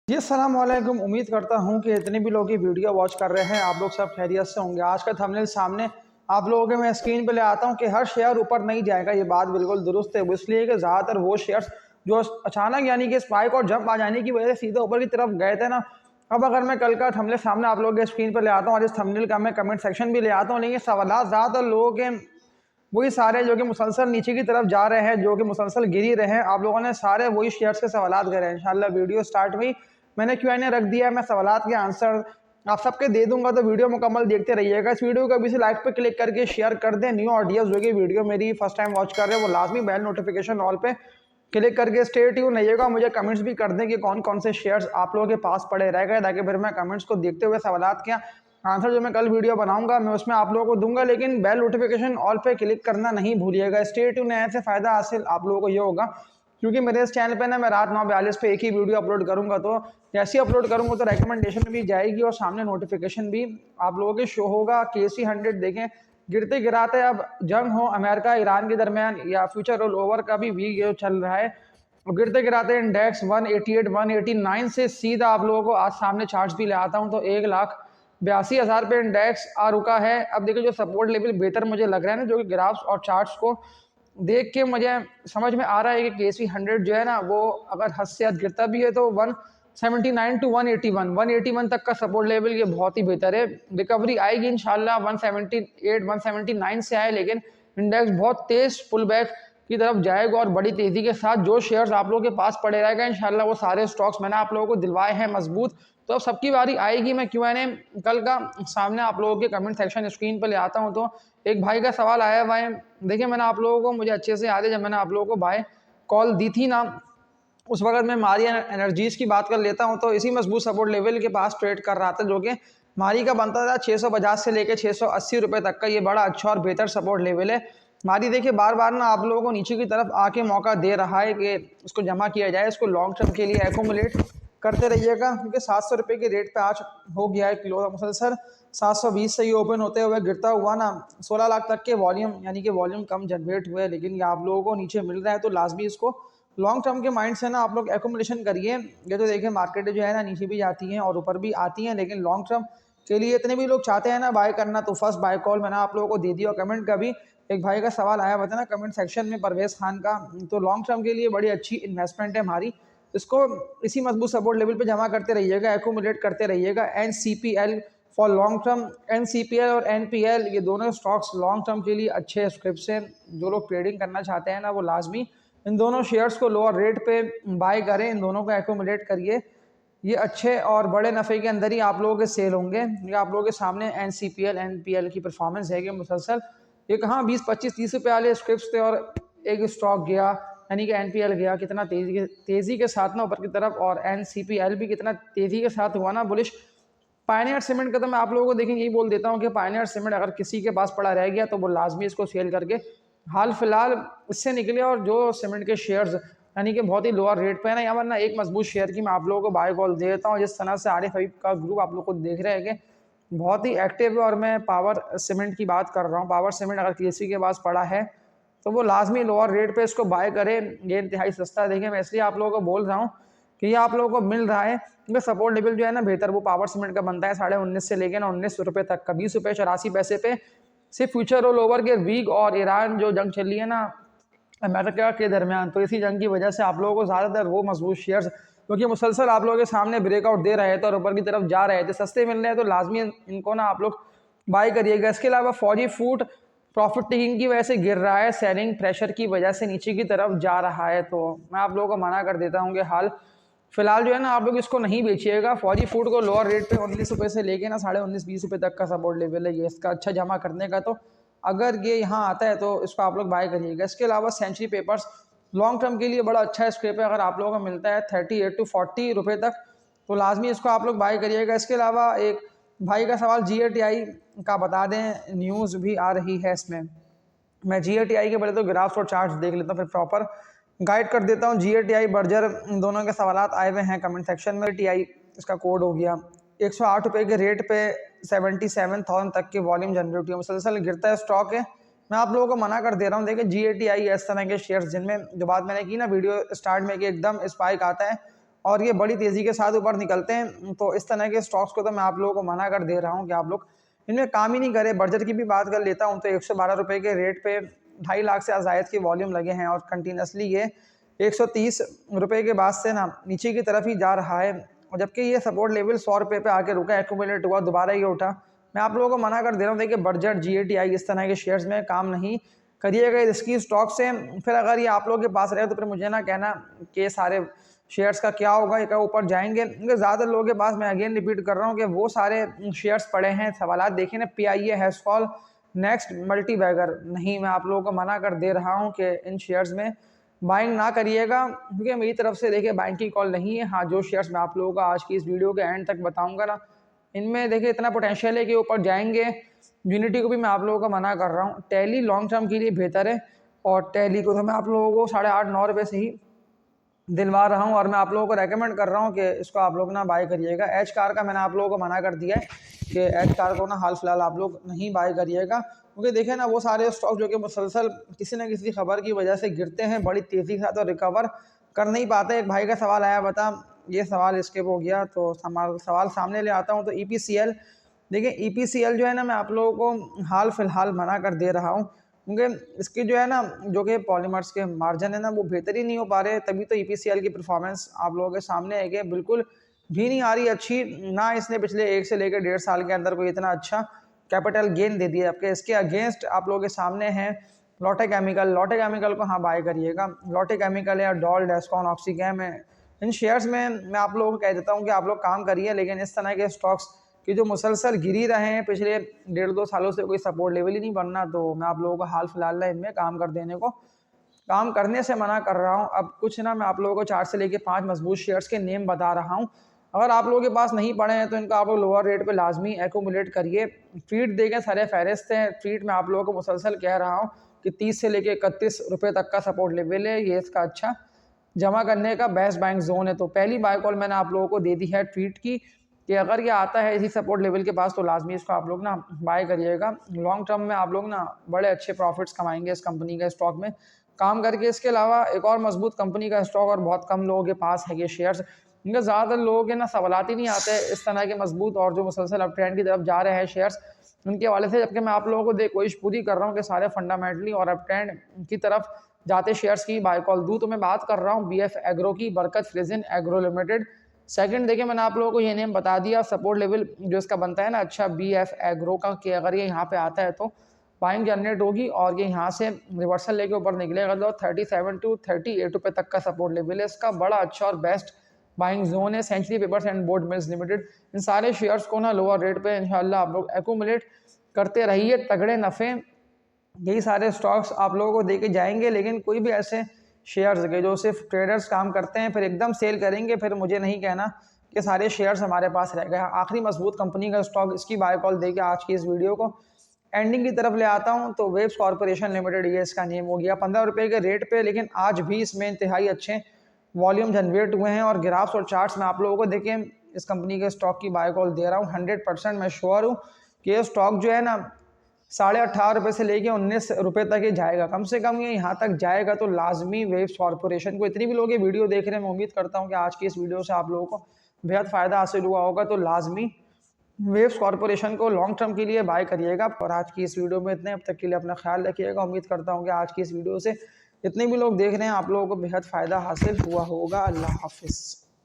जी अस्सलाम वालेकुम। उम्मीद करता हूँ कि इतने भी लोग ये वीडियो वॉच कर रहे हैं आप लोग सब खैरियत से होंगे। आज का थंबनेल सामने आप लोगों के मैं स्क्रीन पे ले आता हूँ कि हर शेयर ऊपर नहीं जाएगा, ये बात बिल्कुल दुरुस्त है। वो इसलिए कि ज़्यादातर वो शेयर्स जो अचानक यानी कि स्पाइक और जंप आ जाने की वजह से सीधे ऊपर की तरफ गए थे ना, अब अगर मैं कल का थंबनेल सामने आप लोगों के स्क्रीन पर ले आता हूँ और इस थंबनेल का मैं कमेंट सेक्शन भी ले आता हूँ, लेकिन सवाल ज़्यादातर लोगों के वही सारे जो कि मुसलसल नीचे की तरफ जा रहे हैं, जो कि मुसलसल गिर ही रहे हैं। आप लोगों ने सारे वही शेयर्स के सवालात करे हैं। इंशाल्लाह वीडियो स्टार्ट हुई, मैंने Q&A रख दिया है, मैं सवालात के आंसर आप सबके दे दूंगा, तो वीडियो मुकम्मल देखते रहिएगा। इस वीडियो को अभी से लाइक पे क्लिक करके शेयर कर दें। न्यू ऑडियंस जो कि वीडियो मेरी फर्स्ट टाइम वॉच कर रहे हैं वो लाजमी बेल नोटिफिकेशन ऑल पे क्लिक करके स्टे ट्यून रहिएगा। मुझे कमेंट्स भी कर दें कि कौन कौन से शेयर्स आप लोगों के पास पड़े रह गए, ताकि फिर मैं कमेंट्स को देखते हुए सवालात के आंसर जो मैं कल वीडियो बनाऊंगा मैं उसमें आप लोगों को दूंगा। लेकिन बेल नोटिफिकेशन ऑल पे क्लिक करना नहीं भूलिएगा। स्टे ट्यून ऐसे फ़ायदा हासिल आप लोगों को ये होगा, क्योंकि मेरे इस चैनल पे ना मैं रात 9:42 पे एक ही वीडियो अपलोड करूंगा, तो जैसे ही अपलोड करूंगा तो रिकमेंडेशन भी जाएगी और सामने नोटिफिकेशन भी आप लोगों के शो होगा। KC 100 देखें, गिरते गिराते अब जंग हो अमेरिका ईरान के दरमियान या फ्यूचर रोल ओवर का भी वीक ये चल रहा है, गिरते गिराते इंडेक्स 188 189 से सीधा आप लोगों को आज सामने चार्ट्स भी ले आता हूं तो 1,82,000 पे इंडेक्स आ रुका है। अब देखिए जो सपोर्ट लेवल बेहतर मुझे लग रहा है ना, जो कि ग्राफ्स और चार्ट्स को देख के मुझे समझ में आ रहा है कि KC 100 जो है ना वो अगर हद से हद गिरता भी है तो 179 टू 181 तक का सपोर्ट लेवल ये बहुत ही बेहतर है। रिकवरी आएगी इंशाल्लाह 178 179 से आए, लेकिन इंडेक्स बहुत तेज पुल बैक की तरफ जाएगा और बड़ी तेजी के साथ जो शेयर्स आप लोगों के पास पड़े रहेगा इंशाल्लाह वो सारे स्टॉक्स मैंने आप लोगों को दिलवाए हैं मजबूत। तो अब सबकी बारी आएगी। मैं Q&A कल का सामने आप लोगों के कमेंट सेक्शन स्क्रीन पर ले आता हूं। तो एक भाई का सवाल आया हुआ है, देखिए मैंने आप लोगों को, मुझे अच्छे से याद है जब मैंने आप लोगों को बाय कॉल दी थी ना, उस वक्त मैं मारी एनर्जीज की बात कर लेता हूं तो इसी मजबूत सपोर्ट लेवल के पास ट्रेड कर रहा था, जो कि मारी का बनता था 650 से लेकर 680 रुपए तक का। ये बड़ा अच्छा और बेहतर सपोर्ट लेवल है। मारी देखिए बार बार ना आप लोगों को नीचे की तरफ आके मौका दे रहा है कि इसको जमा किया जाए, इसको लॉन्ग टर्म के लिए एकोमुलेट करते रहिएगा, क्योंकि 700 रुपये के रेट पे आज हो गया है किलो मुसलसल 720 से ही ओपन होते हुए गिरता हुआ ना 16 लाख तक के वॉल्यूम, यानी कि वॉल्यूम कम जनरेट हुए, लेकिन ये आप लोगों को नीचे मिल रहा है तो लाजमी इसको लॉन्ग टर्म के माइंड से ना आप लोग एकोमुलेशन करिए। ये तो देखिए मार्केट जो है ना नीचे भी जाती हैं और ऊपर भी आती हैं, लेकिन लॉन्ग टर्म के लिए इतने भी लोग चाहते हैं ना बाय करना, तो फर्स्ट बाय कॉल मैंने आप लोगों को दे दिया। कमेंट का भी एक भाई का सवाल आया बताना कमेंट सेक्शन में, परवेज खान का, तो लॉन्ग टर्म के लिए बड़ी अच्छी इन्वेस्टमेंट है हमारी। इसको इसी मजबूत सपोर्ट लेवल पे जमा करते रहिएगा, एकोमुलेट करते रहिएगा। NCPL for long term, NCPL और NPL ये दोनों स्टॉक्स लॉन्ग टर्म के लिए अच्छे स्क्रिप्ट हैं। जो लोग ट्रेडिंग करना चाहते हैं ना वो लाजमी इन दोनों शेयर्स को लोअर रेट पे बाय करें, इन दोनों को एकोमुलेट करिए। ये अच्छे और बड़े नफ़े के अंदर ही आप लोगों के सेल होंगे। ये आप लोगों के सामने NCPL NPL की परफॉर्मेंस है कि मुसलसल ये कहाँ 20 25 30 रुपये वाले स्क्रिप्ट थे और एक स्टॉक गया, यानी कि NPL गया कितना तेज़ी के साथ ना ऊपर की तरफ, और NCPL भी कितना तेज़ी के साथ हुआ ना बुलिश। पायनियर सीमेंट का तो मैं आप लोगों को देखेंगे यही बोल देता हूँ कि पायनियर सीमेंट अगर किसी के पास पड़ा रह गया तो वो लाजमी इसको सेल करके हाल फिलहाल इससे निकले, और जो सीमेंट के शेयर्स यानी कि बहुत ही लोअर रेट पे है ना, या वरना एक मजबूत शेयर की मैं आप लोगों को बाय कॉल दे देता हूँ। जिस तरह से आरिफ हबीब का ग्रुप आप लोग को देख रहे हैं कि बहुत ही एक्टिव है, और मैं पावर सीमेंट की बात कर रहा हूँ। पावर सीमेंट अगर किसी के पास पड़ा है तो वो लाजमी लोअर रेट पे इसको बाय करें, ये इंतहाई सस्ता है। देखिए मैं इसलिए आप लोगों को बोल रहा हूँ कि ये आप लोगों को मिल रहा है, क्योंकि सपोर्ट लेवल जो है ना बेहतर वो पावर सीमेंट का बनता है 19.5 से लेकर ना 19 रुपये तक का, 20 रुपये 84 पैसे पे सिर्फ फ्यूचर रोल ओवर के वीक और ईरान जो जंग चल रही है ना अमेरिका के दरमियान, तो इसी जंग की वजह से आप लोगों को ज़्यादातर वो मजबूत शेयर्स क्योंकि मुसलसल आप लोगों के सामने ब्रेकआउट दे रहे थे और ऊपर की तरफ जा रहे थे, सस्ते मिल रहे हैं, तो लाजमी इनको ना आप लोग बाय करिएगा। इसके अलावा फौजी फूड प्रॉफिट टेकिंग की वजह से गिर रहा है, सेलिंग प्रेशर की वजह से नीचे की तरफ जा रहा है, तो मैं आप लोगों को मना कर देता हूँ कि हाल फिलहाल जो है ना आप लोग इसको नहीं बेचिएगा। फौजी फूड को लोअर रेट पे 19 रुपये से लेके ना 19.5 20 रुपये तक का सपोर्ट लेवल है ये इसका अच्छा जमा करने का, तो अगर ये यहाँ आता है तो इसको आप लोग बाय करिएगा। इसके अलावा सेंचुरी पेपर्स लॉन्ग टर्म के लिए बड़ा अच्छा स्क्रेप है, अगर आप लोगों को मिलता है 38 टू 40 रुपये तक तो लाजमी इसको आप लोग बाय करिएगा। इसके अलावा एक भाई का सवाल GATI का बता दें, न्यूज़ भी आ रही है इसमें। मैं GATI के पहले तो ग्राफ्स और चार्ट्स देख लेता हूँ फिर प्रॉपर गाइड कर देता हूँ। GATI बर्जर दोनों के सवालात आए हुए हैं कमेंट सेक्शन में। TI इसका कोड हो गया 108 रुपये के रेट पे 77,000 तक की वॉल्यूम जनरेट हुई, मुसलसल गिरता है स्टॉक है। मैं आप लोगों को मना कर दे रहा हूँ, देखिए GATI इस तरह के शेयर्स जिनमें जो बात मैंने की ना वीडियो स्टार्ट में कि एकदम स्पाइक आता है और ये बड़ी तेज़ी के साथ ऊपर निकलते हैं। तो इस तरह के स्टॉक्स को तो मैं आप लोगों को मना कर दे रहा हूँ कि आप लोग इनमें काम ही नहीं करें। बर्जर की भी बात कर लेता हूँ तो 112 रुपये के रेट पे 2.5 लाख से ज़ायद की वॉल्यूम लगे हैं और कंटिन्यूसली ये 130 रुपये के बाद से ना नीचे की तरफ ही जा रहा है, और जबकि ये सपोर्ट लेवल 100 रुपये पे आके रुका, एक्यूमुलेट हुआ, दोबारा ये उठा। मैं आप लोगों को मना कर दे रहा हूँ, देखिए बर्जर, GATI इस तरह के शेयर्स में काम नहीं करिएगा रिस्की स्टॉक से। फिर अगर ये आप लोगों के पास रहे तो फिर मुझे ना कहना कि सारे शेयर्स का क्या होगा, ये क्या ऊपर जाएंगे, क्योंकि ज़्यादातर लोगों के पास, मैं अगेन रिपीट कर रहा हूँ, कि वो सारे शेयर्स पड़े हैं। सवालात देखिए ना, PIA, हैशफॉल, नेक्स्ट, मल्टी बैगर, नहीं, मैं आप लोगों को मना कर दे रहा हूँ कि इन शेयर्स में बाइंग ना करिएगा, क्योंकि मेरी तरफ से देखिए बाइंग की कॉल नहीं है। हाँ, जो शेयर्स मैं आप लोगों को आज की इस वीडियो के एंड तक बताऊंगा ना, इनमें देखिए इतना पोटेंशियल है कि ऊपर जाएंगे। यूनिटी को भी मैं आप लोगों को मना कर रहा हूँ, टैली लॉन्ग टर्म के लिए बेहतर है, और टैली को तो मैं आप लोगों को 8.5-9 रुपये से ही दिलवा रहा हूँ, और मैं आप लोगों को रेकमेंड कर रहा हूँ कि इसको आप लोग ना बाय करिएगा। एच कार का मैंने आप लोगों को मना कर दिया है कि एच कार को ना हाल फिलहाल आप लोग नहीं बाय करिएगा, क्योंकि देखिए ना वो सारे स्टॉक जो कि मुसलसल किसी न किसी खबर की वजह से गिरते हैं बड़ी तेज़ी के साथ और रिकवर कर नहीं पाते। एक भाई का सवाल आया, बता ये सवाल स्किप हो गया, तो सवाल सामने ले आता हूँ। तो EPCL, देखिए EPCL जो है ना, मैं आप लोगों को हाल फिलहाल मना कर दे रहा हूँ, क्योंकि इसकी जो है ना, जो कि पॉलीमर्स के मार्जिन है ना, वो बेहतर ही नहीं हो पा रहे। तभी तो EPCL की परफॉर्मेंस आप लोगों के सामने है कि बिल्कुल भी नहीं आ रही अच्छी ना। इसने पिछले 1 से लेकर 1.5 साल के अंदर कोई इतना अच्छा कैपिटल गेन दे दिया आपके। इसके अगेंस्ट आप लोगों के सामने है लॉटे केमिकल। लॉटे केमिकल को हाँ बाय करिएगा। लॉटे केमिकल है, डॉल, डेस्कॉन, ऑक्सीकैम है, इन शेयर्स में मैं आप लोगों को कह देता हूँ कि आप लोग काम करिए, लेकिन इस तरह के स्टॉक्स कि जो मुसलसल गिरी रहे हैं पिछले 1.5-2 सालों से, कोई सपोर्ट लेवल ही नहीं बनना, तो मैं आप लोगों को हाल फिलहाल ना इनमें काम करने से मना कर रहा हूं। अब कुछ ना मैं आप लोगों को 4 से लेके 5 मजबूत शेयर्स के नेम बता रहा हूं। अगर आप लोगों के पास नहीं पड़े हैं तो इनका आप लोग लोअर रेट पे लाजमी एक्यूमुलेट करिए। ट्वीट देखें, सारे फहरिस्त हैं। ट्वीट में आप लोगों को मुसलसल कह रहा हूँ कि 30 से लेके 31 रुपये तक का सपोर्ट लेवल है, ये इसका अच्छा जमा करने का बेस्ट बाइंग जोन है। तो पहली बाय कॉल मैंने आप लोगों को दे दी है ट्वीट की, कि अगर ये आता है इसी सपोर्ट लेवल के पास तो लाजमी इसको आप लोग ना बाय करिएगा। लॉन्ग टर्म में आप लोग ना बड़े अच्छे प्रॉफिट्स कमाएंगे इस कंपनी का स्टॉक में काम करके। इसके अलावा एक और मजबूत कंपनी का स्टॉक और बहुत कम लोगों के पास है ये शेयर्स, इनका ज़्यादातर लोगों के ना सवालात ही नहीं आते इस तरह के मजबूत और जो मुसलसल अप ट्रेंड की तरफ जा रहे हैं शेयर्स, उनके हवाले से। जबकि मैं आप लोगों को कोशिश पूरी कर रहा हूँ कि सारे फंडामेंटली और अप ट्रेंड की तरफ जाते शेयर्स की बाय कॉल दूँ। तो मैं बात कर रहा हूँ BF एग्रो की, बरकत फ्रिजिन एग्रो लिमिटेड। सेकंड देखिए, मैंने आप लोगों को ये नेम बता दिया, सपोर्ट लेवल जो इसका बनता है ना अच्छा BF एग्रो का, कि अगर ये यहाँ पे आता है तो बाइंग जनरेट होगी, और ये यहाँ से रिवर्सल लेके ऊपर निकलेगा तो 37 to 38 रुपये तक का सपोर्ट लेवल है इसका। बड़ा अच्छा और बेस्ट बाइंग जोन है। Century papers and board mills limited, इन सारे शेयर्स को ना लोअर रेट पे इंशाल्लाह आप लोग एक्यूमुलेट करते रहिए, तगड़े नफ़े यही सारे स्टॉक्स आप लोगों को देके जाएंगे। लेकिन कोई भी ऐसे शेयर्स के जो सिर्फ ट्रेडर्स काम करते हैं फिर एकदम सेल करेंगे, फिर मुझे नहीं कहना कि सारे शेयर्स हमारे पास रह गए। आखिरी मजबूत कंपनी का स्टॉक, इसकी बाय कॉल देके आज की इस वीडियो को एंडिंग की तरफ ले आता हूं। तो वेव्स कॉर्पोरेशन लिमिटेड, ये इसका नेम हो गया 15 रुपये के रेट पे, लेकिन आज भी इसमें इंतहाई अच्छे वॉल्यूम जनरेट हुए हैं। और ग्राफ्स और चार्ट्स में आप लोगों को देखें, इस कंपनी के स्टॉक की बाय कॉल दे रहा हूँ। 100% मैं श्योर हूँ कि ये स्टॉक जो है ना 18.5 रुपये से लेके 19 रुपये तक ही जाएगा, कम से कम ये यहाँ तक जाएगा। तो लाजमी वेव्स कॉर्पोरेशन को, इतनी भी लोग ये वीडियो देख रहे हैं, मैं उम्मीद करता हूँ कि आज की इस वीडियो से आप लोगों को बेहद फ़ायदा हासिल हुआ होगा। तो लाजमी वेव्स कॉर्पोरेशन को लॉन्ग टर्म के लिए बाय करिएगा। और आज की इस वीडियो में इतने, अब तक के लिए अपना ख्याल रखिएगा। उम्मीद करता हूँ कि आज की इस वीडियो से जितने भी लोग देख रहे हैं आप लोगों को बेहद फ़ायदा हासिल हुआ होगा। अल्लाह हाफिज़।